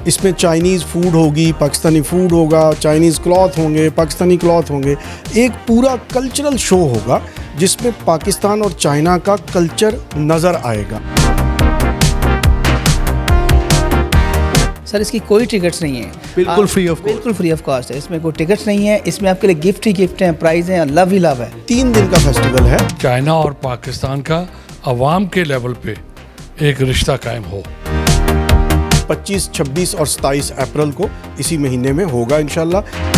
इसमें Chinese food होगी, Pakistani food होगा, चाइनीज़ क्लॉथ होंगे, पाकिस्तानी क्लॉथ होंगे। एक पूरा कल्चरल शो होगा जिसमें पाकिस्तान और चाइना का कल्चर नज़र आएगा। सर इसकी कोई टिकट्स नहीं है, बिल्कुल फ्री ऑफ बिल्कुल फ्री ऑफ कॉस्ट है। इसमें कोई टिकट्स नहीं है, इसमें आपके लिए गिफ्ट ही गिफ्ट हैं, प्राइज़ हैं, लव ही लव है। 3 दिन का फेस्टिवल है। चाइना और पाकिस्तान का अवाम के लेवल पे एक रिश्ता कायम हो। 25, 26 और 27 अप्रैल को इसी महीने में होगा इंशाल्लाह।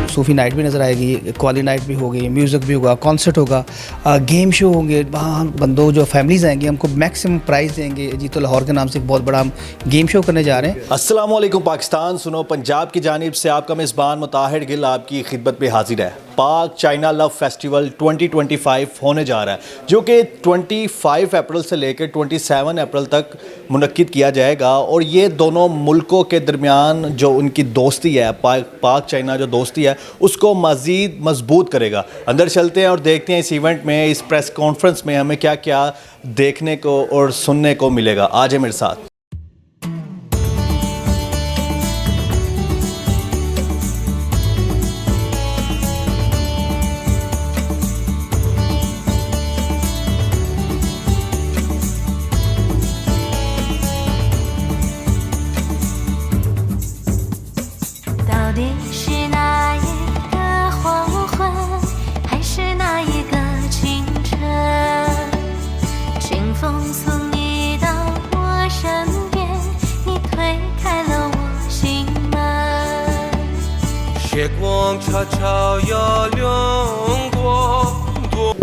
सूफी नाइट भी नज़र आएगी, क्वाली नाइट भी होगी, म्यूज़िक भी होगा, कॉन्सर्ट होगा, गेम शो होंगे। वहाँ बंदों जो फैमिलीज़ आएंगे हमको मैक्सिमम प्राइज़ देंगे। जीतो लाहौर के नाम से एक बहुत बड़ा हम गेम शो करने जा रहे हैं। अस्सलाम वालेकुम पाकिस्तान, सुनो पंजाब की जानिब से आपका मेज़बान मुताहिर गिल आपकी खिदमत में हाजिर है। पाक चाइना लव फेस्टिवल 2025 होने जा रहा है, जो कि 25 अप्रैल से लेकर 27 अप्रैल तक मुनक्किद किया जाएगा। और ये दोनों मुल्कों के दरमियान जो उनकी दोस्ती है, पाक चाइना जो दोस्ती है, उसको मज़ीद मजबूत करेगा। अंदर चलते हैं और देखते हैं इस इवेंट में, इस प्रेस कॉन्फ्रेंस में हमें क्या क्या देखने को और सुनने को मिलेगा। आज है मेरे साथ।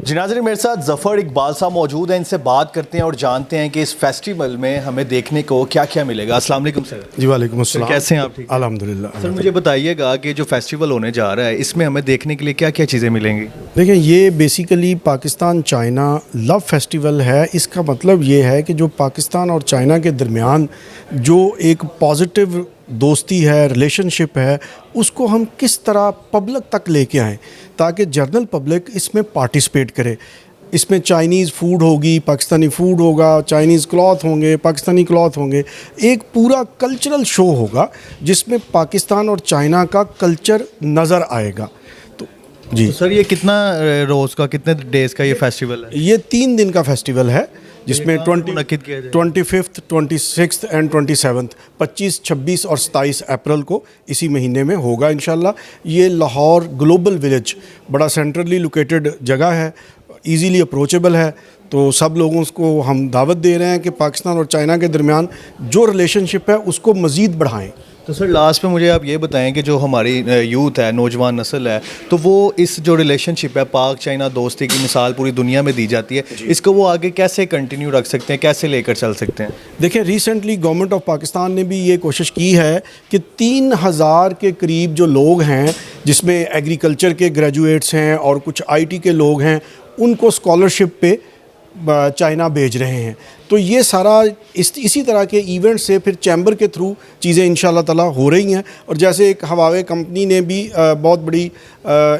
जी नाज़रीन, मेरे साथ ज़फ़र इकबाल साहब मौजूद हैं। इनसे बात करते हैं और जानते हैं कि इस फेस्टिवल में हमें देखने को क्या क्या मिलेगा। अस्सलाम वालेकुम सर। जी वालेकुम अस्सलाम। कैसे हैं आप? ठीक, अल्हम्दुलिल्लाह। सर मुझे बताइएगा कि जो फेस्टिवल होने जा रहा है, इसमें हमें देखने के लिए क्या क्या चीज़ें मिलेंगी? देखिए, ये basically Pakistan China love festival है। इसका मतलब ये है कि जो पाकिस्तान और चाइना के दरमियान जो एक पॉजिटिव दोस्ती है, रिलेशनशिप है, उसको हम किस तरह पब्लिक तक लेके आएँ ताकि जनरल पब्लिक इसमें पार्टिसिपेट करे। इसमें चाइनीज़ फूड होगी, पाकिस्तानी फूड होगा, चाइनीज़ क्लॉथ होंगे, पाकिस्तानी क्लॉथ होंगे। एक पूरा कल्चरल शो होगा जिसमें पाकिस्तान और चाइना का कल्चर नज़र आएगा। तो जी तो सर, ये कितना रोज़ का, कितने डेज़ का ये फेस्टिवल है? ये 3 दिन का फेस्टिवल है जिसमें 25, 25th, 26th एंड 27th 25, 26 और 27 अप्रैल को इसी महीने में होगा इंशाल्लाह। ये लाहौर ग्लोबल विलेज बड़ा सेंट्रली लोकेटेड जगह है, इजीली अप्रोचेबल है। तो सब लोगों को हम दावत दे रहे हैं कि पाकिस्तान और चाइना के दरमियान जो रिलेशनशिप है उसको मज़ीद बढ़ाएं। तो सर लास्ट में मुझे आप ये बताएं कि जो हमारी यूथ है, नौजवान नस्ल है, तो वो इस जो रिलेशनशिप है, पाक चाइना दोस्ती की मिसाल पूरी दुनिया में दी जाती है, इसको वो आगे कैसे कंटिन्यू रख सकते हैं, कैसे लेकर चल सकते हैं? देखिए, रिसेंटली गवर्नमेंट ऑफ पाकिस्तान ने भी ये कोशिश की है कि 3000 के करीब जो लोग हैं, जिसमें एग्रीकल्चर के ग्रेजुएट्स हैं और कुछ IT के लोग हैं, उनको स्कॉलरशिप पे चाइना भेज रहे हैं। तो ये सारा इसी तरह के इवेंट से फिर चैम्बर के थ्रू चीज़ें इंशाल्लाह ताला हो रही हैं। और जैसे एक हवावे कंपनी ने भी बहुत बड़ी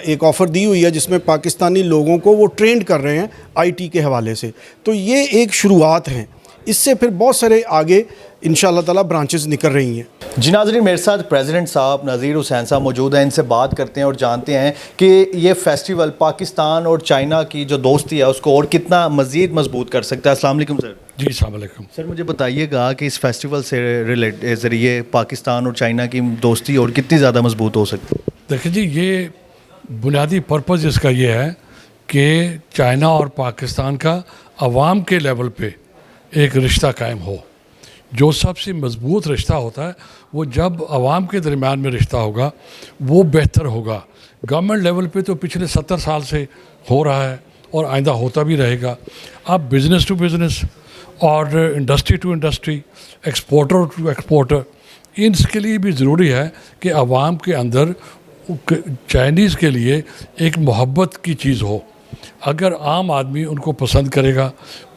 एक ऑफ़र दी हुई है जिसमें पाकिस्तानी लोगों को वो ट्रेंड कर रहे हैं IT के हवाले से। तो ये एक शुरुआत है, इससे फिर बहुत सारे आगे इंशाल्लाह ताला ब्रांचेस निकल रही हैं। जी नाज़रीन, मेरे साथ प्रेसिडेंट साहब नज़ीर हुसैन साहब मौजूद हैं। इनसे बात करते हैं और जानते हैं कि ये फेस्टिवल पाकिस्तान और चाइना की जो दोस्ती है उसको और कितना मज़ीद मजबूत कर सकता है। अस्सलाम वालेकुम सर। जी अस्सलाम वालेकुम। सर मुझे बताइएगा कि इस फेस्टिवल से ज़रिए पाकिस्तान और चाइना की दोस्ती और कितनी ज़्यादा मजबूत हो सकती है? देखिए जी, ये बुनियादी पर्पज़ इसका ये है कि चाइना और पाकिस्तान का अवाम के लेवल पे एक रिश्ता कायम हो। जो सबसे मज़बूत रिश्ता होता है वो जब आवाम के दरमियान में रिश्ता होगा वो बेहतर होगा। गवर्नमेंट लेवल पे तो पिछले 70 साल से हो रहा है और आइंदा होता भी रहेगा। अब बिज़नेस टू बिज़नेस और industry to industry, exporter to exporter, इसके लिए भी ज़रूरी है कि आवाम के अंदर चाइनीज़ के लिए एक मोहब्बत की चीज़ हो। अगर आम आदमी उनको पसंद करेगा,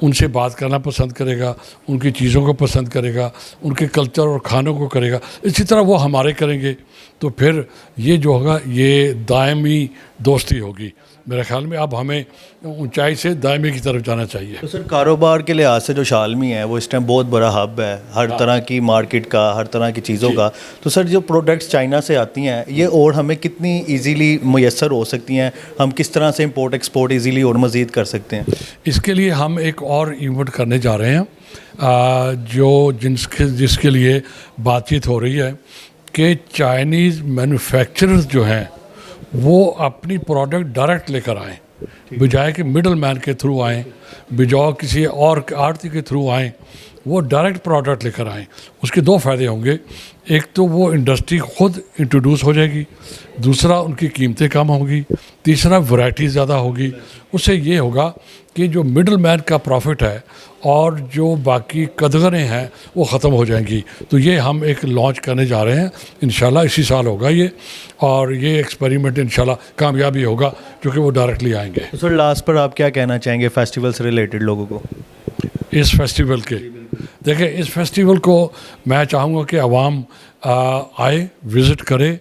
उनसे बात करना पसंद करेगा, उनकी चीज़ों को पसंद करेगा, उनके कल्चर और खानों को करेगा, इसी तरह वो हमारे करेंगे, तो फिर ये जो होगा ये दायमी दोस्ती होगी। मेरे ख्याल में अब हमें ऊंचाई से दायमे की तरफ जाना चाहिए। तो सर कारोबार के लिहाज से जो शालमी है वो इस टाइम बहुत बड़ा हब है हर तरह की मार्केट का, हर तरह की चीज़ों का। तो सर जो प्रोडक्ट्स चाइना से आती हैं ये और हमें कितनी इजीली मुयस्सर हो सकती हैं, हम किस तरह से इंपोर्ट एक्सपोर्ट इजीली और मज़ीद कर सकते हैं? इसके लिए हम एक और इवेंट करने जा रहे हैं जिसके लिए बातचीत हो रही है कि चाइनीज़ मैन्युफैक्चरर्स जो हैं वो अपनी प्रोडक्ट डायरेक्ट लेकर आएँ, बजाय कि मिडल मैन के थ्रू आएँ, बजाय किसी और आड़ती के थ्रू आएँ, वो डायरेक्ट प्रोडक्ट लेकर आएँ। उसके दो फ़ायदे होंगे, एक तो वो इंडस्ट्री खुद इंट्रोड्यूस हो जाएगी, दूसरा उनकी कीमतें कम होंगी, तीसरा वैरायटी ज़्यादा होगी। उससे ये होगा कि जो मिडल मैन का प्रॉफिट है और जो बाकी कदगरें हैं वो ख़त्म हो जाएंगी। तो ये हम एक लॉन्च करने जा रहे हैं, इंशाल्लाह इसी साल होगा ये, और ये एक्सपेरिमेंट इंशाल्लाह कामयाबी होगा क्योंकि वो डायरेक्टली आएंगे। तो सर लास्ट पर आप क्या कहना चाहेंगे फेस्टिवल से रिलेटेड लोगों को? इस फेस्टिवल के देखिए, इस फेस्टिवल को मैं चाहूँगा कि आवाम आए, विज़िट करे,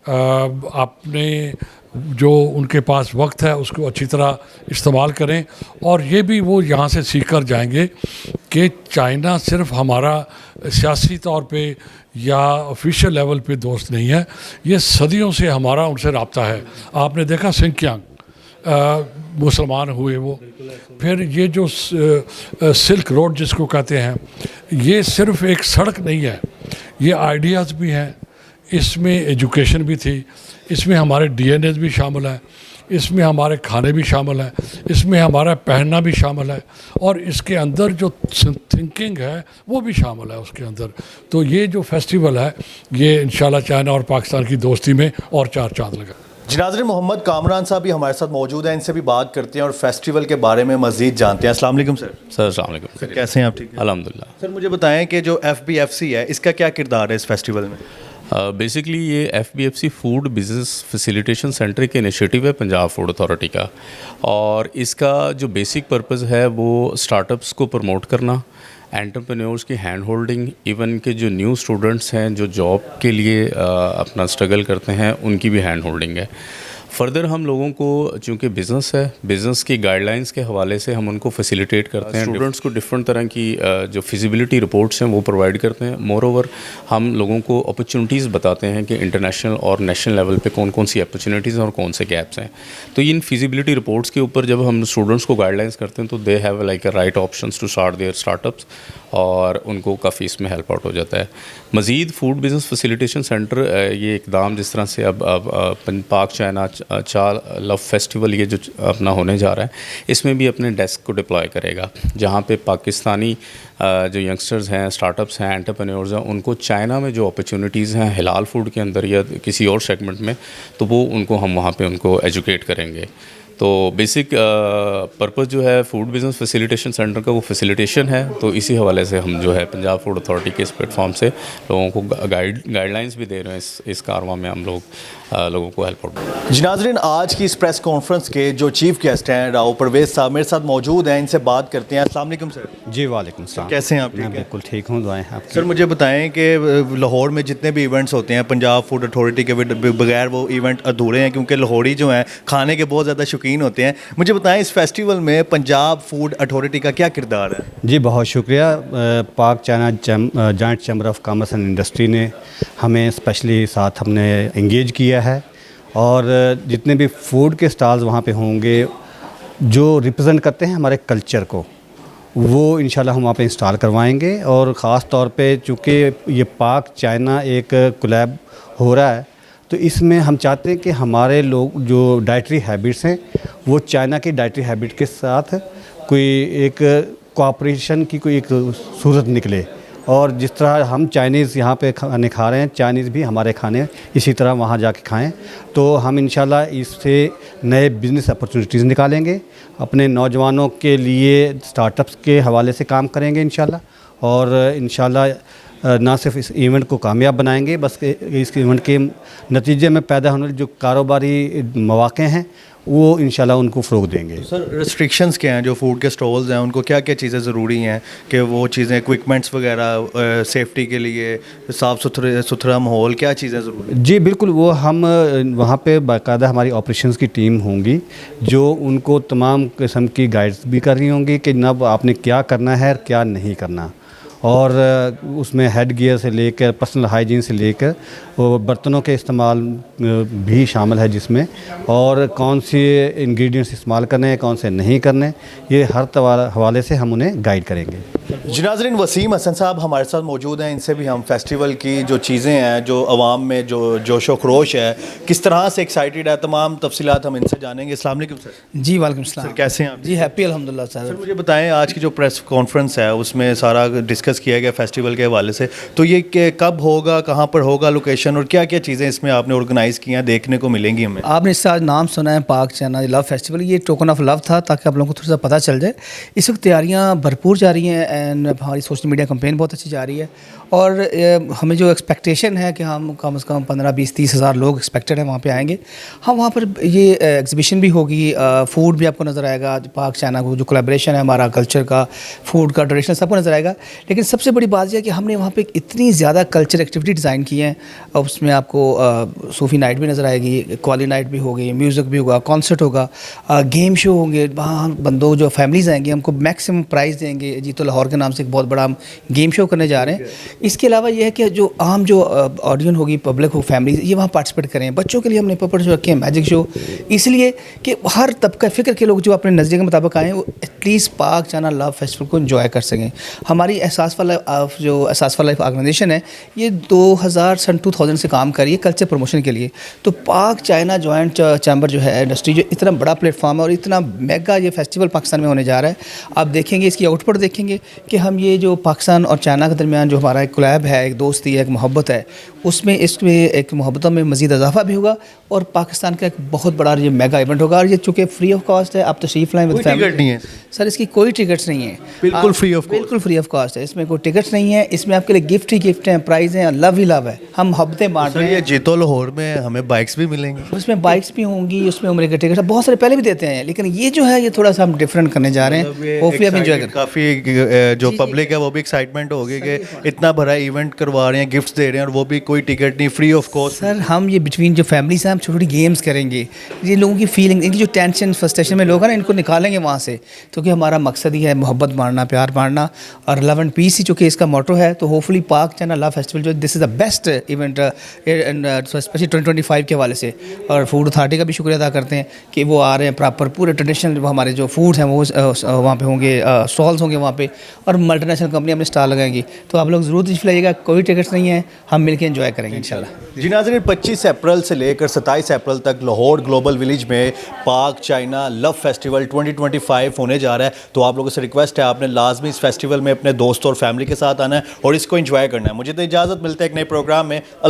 अपने जो उनके पास वक्त है उसको अच्छी तरह इस्तेमाल करें, और ये भी वो यहाँ से सीख कर जाएंगे कि चाइना सिर्फ हमारा सियासी तौर पे या ऑफिशियल लेवल पे दोस्त नहीं है, ये सदियों से हमारा उनसे रब्ता है। आपने देखा सिंकियांग मुसलमान हुए वो, फिर ये जो सिल्क रोड जिसको कहते हैं, ये सिर्फ एक सड़क नहीं है, ये आइडियाज़ भी हैं, इसमें एजुकेशन भी थी, इसमें हमारे डीएनए भी शामिल है, इसमें हमारे खाने भी शामिल है, इसमें हमारा पहनना भी शामिल है, और इसके अंदर जो थिंकिंग है वो भी शामिल है उसके अंदर। तो ये जो फेस्टिवल है ये इंशाल्लाह चाइना और पाकिस्तान की दोस्ती में और चार चांद लगा। नाज़रीन, मोहम्मद कामरान साहब भी हमारे साथ मौजूद हैं, इनसे भी बात करते हैं और फेस्टिवल के बारे में मज़ीद जानते हैं। अस्सलाम वालेकुम सर। सर अस्सलाम वालेकुम। सर कैसे हैं आप? ठीक है अल्हम्दुलिल्लाह। सर मुझे बताएं कि जो FBFC है इसका क्या किरदार है इस फेस्टिवल में? बेसिकली ये FBFC food business facilitation centre के इनिशिएटिव है पंजाब फूड अथॉरिटी का, और इसका जो बेसिक पर्पस है वो स्टार्टअप्स को प्रमोट करना, एंटरप्रेन्योर्स की हैंड होल्डिंग, इवन के जो न्यू स्टूडेंट्स हैं जो जॉब के लिए अपना स्ट्रगल करते हैं उनकी भी हैंड होल्डिंग है। फर्दर हम लोगों को चूँकि बिज़नेस है, बिज़नेस की गाइडलाइंस के हवाले से हम उनको फैसिलिटेट करते हैं, स्टूडेंट्स को डिफरेंट तरह की जो फिजिबिलिटी रिपोर्ट्स हैं वो प्रोवाइड करते हैं। मोर ओवर हम लोगों को अपॉर्चुनिटीज़ बताते हैं कि इंटरनेशनल और नेशनल लेवल पे कौन कौन सी अपॉर्चुनिटीज़ हैं और कौन से गैप्स हैं। तो इन फिजिबिलिटी रिपोर्ट्स के ऊपर जब हम स्टूडेंट्स को गाइडलाइंस करते हैं तो they have like a right options to start their startups, और उनको काफ़ी इसमें हेल्प आउट हो जाता है। मज़ीद फूड बिज़नेस फैसिलिटेशन सेंटर ये इकदाम जिस तरह से अब पाक चाइना चार लव फेस्टिवल ये जो अपना होने जा रहा है, इसमें भी अपने डेस्क को डिप्लॉय करेगा, जहाँ पे पाकिस्तानी जो यंगस्टर्स हैं, स्टार्टअप्स हैं, एंटरप्रेन्योर्स हैं, उनको चाइना में जो अपॉर्चुनिटीज़ हैं हिलाल फूड के अंदर या किसी और सेगमेंट में, तो वो उनको हम वहाँ पे उनको एजुकेट करेंगे। तो बेसिक पर्पस जो है फूड बिज़नेस फैसिलिटेशन सेंटर का वो फैसिलिटेशन है। तो इसी हवाले से हम जो है पंजाब फूड अथॉरिटी के इस प्लेटफॉर्म से लोगों को गाइडलाइंस भी दे रहे हैं इस कारवां में हम लोगों को हेल्प आउट। जी नाज़रीन, आज की इस प्रेस कॉन्फ्रेंस के जो चीफ गेस्ट हैं राव परवेज़ साहब मेरे साथ मौजूद हैं, इनसे बात करते हैं। अस्सलाम वालेकुम सर। जी वालेकुम सलाम। कैसे हैं आप? मैं बिल्कुल ठीक हूँ, दुआएं आपकी। सर मुझे बताएं कि लाहौर में जितने भी इवेंट्स होते हैं पंजाब फूड अथॉरिटी के बगैर वो इवेंट अधूरे हैं, क्योंकि लाहौरी जो हैं खाने के बहुत ज़्यादा शौकीन होते हैं। मुझे बताएं इस फेस्टिवल में पंजाब फूड अथॉरिटी का क्या किरदार है? जी बहुत शुक्रिया। पाक China joint chamber of commerce and industry ने हमें स्पेशली साथ हमने इंगेज किया है, और जितने भी फूड के स्टॉल्स वहाँ पे होंगे जो रिप्रेजेंट करते हैं हमारे कल्चर को, वो इंशाल्लाह हम वहाँ पे इंस्टॉल करवाएंगे। और ख़ास तौर पे चूँकि ये पाक चाइना एक कोलैब हो रहा है, तो इसमें हम चाहते हैं कि हमारे लोग जो डाइटरी हैबिट्स हैं वो चाइना की डाइटरी हैबिट के साथ कोई एक कोऑपरेशन की कोई एक सूरत निकले, और जिस तरह हम चाइनीज़ यहाँ पे खाने खा रहे हैं, चाइनीज़ भी हमारे खाने इसी तरह वहाँ जाके खाएं। तो हम इंशाल्लाह इससे नए बिज़नेस अपॉर्चुनिटीज़ निकालेंगे, अपने नौजवानों के लिए स्टार्टअप्स के हवाले से काम करेंगे इंशाल्लाह, और इंशाल्लाह ना सिर्फ इस इवेंट को कामयाब बनाएंगे, बस इस इवेंट के नतीजे में पैदा होने वाले जो कारोबारी मौक़े हैं वो इंशाल्लाह उनको फ़रोग़ देंगे। सर रिस्ट्रिक्शंस क्या हैं जो फूड के स्टॉल्स हैं, उनको क्या क्या चीज़ें ज़रूरी हैं कि वो चीज़ें इक्विपमेंट्स वगैरह सेफ्टी के लिए, साफ़ सुथरा माहौल, क्या चीज़ें ज़रूरी हैं? जी बिल्कुल, वो हम वहाँ पे बाकायदा हमारी ऑपरेशंस की टीम होंगी जो उनको तमाम किस्म की गाइड्स भी कर रही होंगी कि जनाब आपने क्या करना है और क्या नहीं करना, और उसमें हेड गियर से लेकर पर्सनल हाइजीन से लेकर बर्तनों के इस्तेमाल भी शामिल है जिसमें, और कौन से इंग्रेडिएंट्स इस्तेमाल करने हैं कौन से नहीं करने, ये हर हवाले से हम उन्हें गाइड करेंगे। जी नाज़रीन, वसीम हसन साहब हमारे साथ मौजूद हैं। इनसे भी हम फेस्टिवल की जो चीज़ें हैं, जो अवाम में जो जोशो खरोश है, किस तरह से एक्साइटेड है, तमाम तफसीलात हम इनसे जानेंगे। अस्सलाम वालेकुम सर। जी वालेकुम सलाम। सर कैसे हैं आप? जी हैप्पी अल्हम्दुलिल्लाह सर सर। मुझे बताएं, आज की जो प्रेस कॉन्फ्रेंस है उसमें सारा डिस्कस किया गया फेस्टिवल के हवाले से, तो ये कब होगा, कहाँ पर होगा, लोकेशन, और क्या क्या चीज़ें इसमें आपने ऑर्गेनाइज़ की हैं, देखने को मिलेंगी हमें? आपने इसका आज नाम सुना है पाक चाइना लव फेस्टिवल, ये टोकन ऑफ लव था ताकि आप लोगों को थोड़ा सा पता चल जाए। इस वक्त तैयारियां भरपूर जा रही हैं एंड हमारी सोशल मीडिया कैंपेन बहुत अच्छी जा रही है, और हमें जो एक्सपेक्टेशन है कि हम कम से कम 15-20-30 हज़ार लोग एक्सपेक्टेड हैं वहाँ पे आएंगे। हम वहाँ पर ये एग्जीबिशन भी होगी, फूड भी आपको नज़र आएगा, पाक चाइना को जो कोलैबोरेशन है हमारा कल्चर का, फूड का, ट्रेडिशनल सबको नज़र आएगा। लेकिन सबसे बड़ी बात यह है कि हमने वहाँ पे इतनी ज़्यादा कल्चर एक्टिविटी डिज़ाइन की हैं, और उसमें आपको सूफ़ी नाइट भी नज़र आएगी, क्वाली नाइट भी होगी, म्यूज़िक भी होगा, कॉन्सर्ट होगा, गेम शो होंगे। वहाँ बंदों जो फैमिलीज़ आएंगी हमको मैक्सिमम प्राइज़ देंगे। जीतो लाहौर के नाम से एक बहुत बड़ा हम गेम शो करने जा रहे हैं। इसके अलावा ये है कि जो आम जो ऑडियंस होगी, पब्लिक हो, फैमिली, ये वहाँ पार्टिसिपेट करें। बच्चों के लिए हमने पॉपुलर शो रखे हैं मैजिक शो, इसलिए कि हर तबका फ़िक्र के लोग जो अपने नज़रिए के मुताबिक आएँ वो एटलीस्ट पाक चाइना लव फेस्टिवल को एंजॉय कर सकें। हमारी एहसास फॉर लाइफ ऑर्गेनाइजेशन है, ये 2000 से काम कर रही है कल्चर प्रमोशन के लिए। तो पाक चाइना जॉइंट चैम्बर जो है इंडस्ट्री, जो इतना बड़ा प्लेटफॉर्म है और इतना मेगा ये फेस्टिवल पाकिस्तान में होने जा रहा है, आप देखेंगे इसकी आउटपुट देखेंगे कि हम ये जो पाकिस्तान और चाइना के दरमियान जो हमारा एक कोलैब है, एक दोस्ती है, एक मोहब्बत है, उसमें इसमें एक मोहब्बतों में मज़ीद इजाफा भी होगा और पाकिस्तान का एक बहुत बड़ा ये मेगा इवेंट होगा। और ये चूँकि फ्री ऑफ कॉस्ट है, आप तशरीफ़ लाएँ विद फैमिली। नहीं है सर, इसकी कोई टिकट्स नहीं है, बिल्कुल फ्री ऑफ बिल्कुल फ्री ऑफ कॉस्ट है, इसमें कोई टिकट्स नहीं है। इसमें आपके लिए गिफ्ट ही गिफ्ट हैं, प्राइज़ हैं, लव ही लव है। हम हफ्ते बांट रहे हैं। ये जीतो लाहौर में हमें बाइक्स भी मिलेंगी, उसमें बाइक्स भी होंगी, उसमें उम्र के टिकट बहुत सारे पहले भी देते हैं, लेकिन ये जो है ये थोड़ा सा हम डिफरेंट करने जा रहे हैं। होपफुली आप एंजॉय करें। काफ़ी जो पब्लिक है वो भी एक्साइटमेंट होगी कि इतना बड़ा इवेंट करवा रहे हैं, गिफ्ट्स दे रहे हैं, और वो भी कोई टिकट नहीं, फ्री ऑफ कॉस्ट। सर हम ये बिटवीन जो फैमिलीज हैं हम छोटी छोटी गेम्स करेंगे, ये लोगों की फीलिंग, इनकी जो टेंशन फ्रस्ट्रेशन में लोग हैं ना, इनको निकालेंगे वहाँ से, क्योंकि हमारा मकसद ही है मोहब्बत बांटना, प्यार बांटना और लव एंड पीस ही चूँकि इसका मोटो है। तो होपफुली पाक चाइना लव फेस्टिवल जो this is the best event specially 2025 के हवाले से, और फूड अथॉरिटी का भी शुक्रिया अदा करते हैं कि वो आ रहे हैं प्रॉपर पूरे ट्रेडिशनल हमारे जो फूड हैं वो वहाँ पे होंगे, स्टॉल्स होंगे वहाँ पे, और मल्टीनेशनल कंपनी अपने स्टॉल लगाएंगी। तो आप लोग ज़रूर तशरीफ़ लाइएगा, कोई टिकट्स नहीं है, हम मिलकर एंजॉय करेंगे इंशाल्लाह। जी नाज़रीन, 25 अप्रैल से लेकर 27 अप्रैल तक लाहौर ग्लोबल विलेज में पाक चाइना लव फेस्टिवल 2025 होने जा रहा है। तो आप लोगों से रिक्वेस्ट है, आपने लाजमी इस फेस्टिवल में अपने दोस्तों और फैमिली के साथ आना है और इसको एंजॉय करना है। मुझे तो इजाज़त मिलता है एक नए प्रोग्राम में।